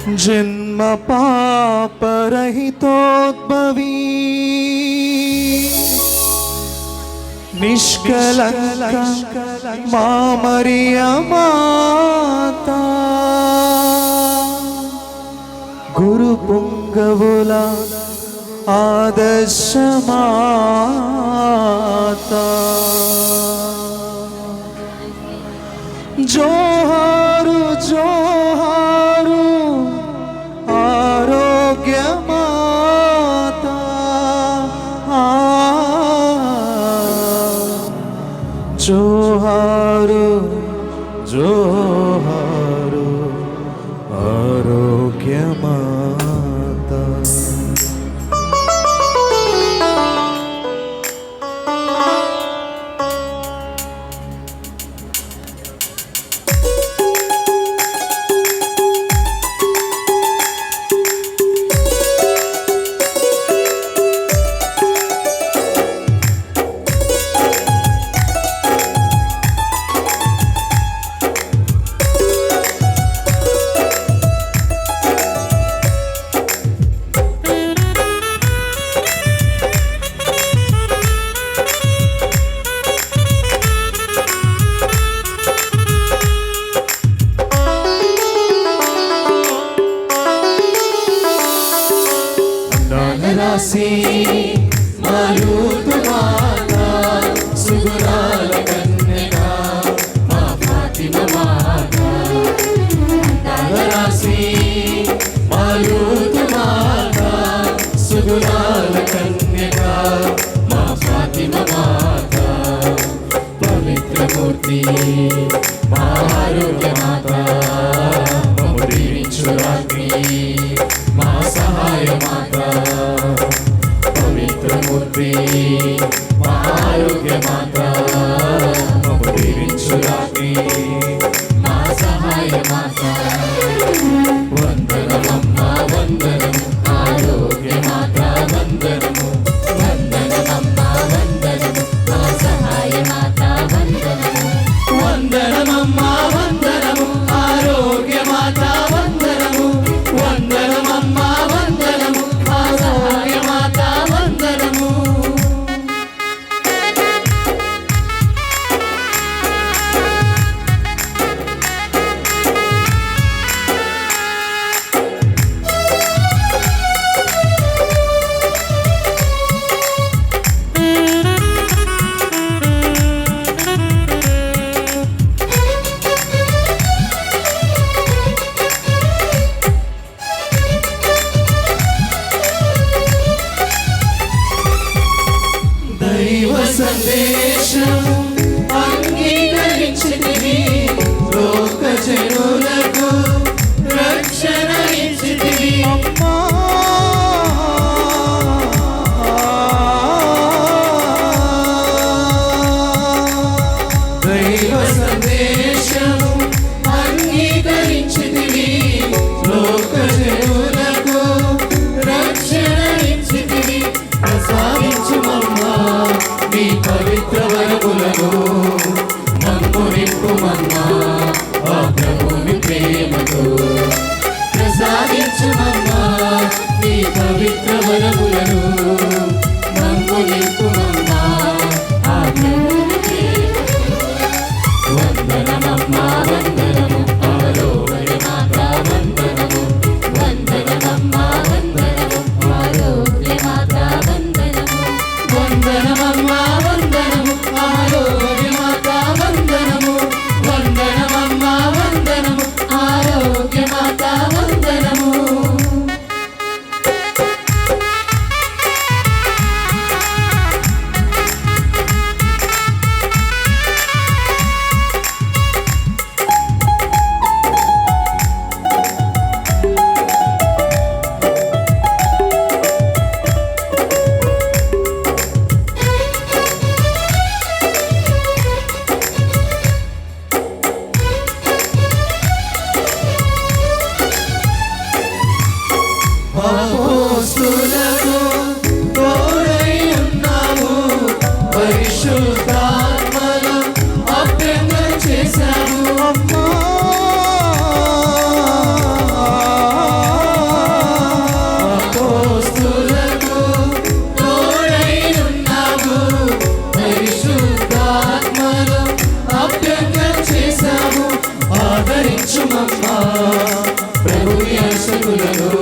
जन्म पापरहितोद्भवी निष्कलंक मा मरिया माता गुरु पुंगवुला आदर्श माता जोहारु जोहारु आरोग्य माता जोहारु जोहारु आरोग्य माता। राशि मालूत माता सुगुराल कन्या मा फातिमा माता राशि मालूत माता सुगुराल कन्या मा फातिमा माता पवित्र मूर्ति मा आरोग्य माता ममरी विंचुराग्नि मा सहाय माता पवित्र मूर्ति मा आरोग्य माता ममरी विंचुराग्नि मा सहाय माता वंदनमम्मा वंदनमु आरोग्य माता वंदनमु वंदनमम्मा वंदनमु मा सहाय माता वंदनमु वंदनमम्मा वंदनमु आरोग्य माता वंदनमु वंदनमु జనములలో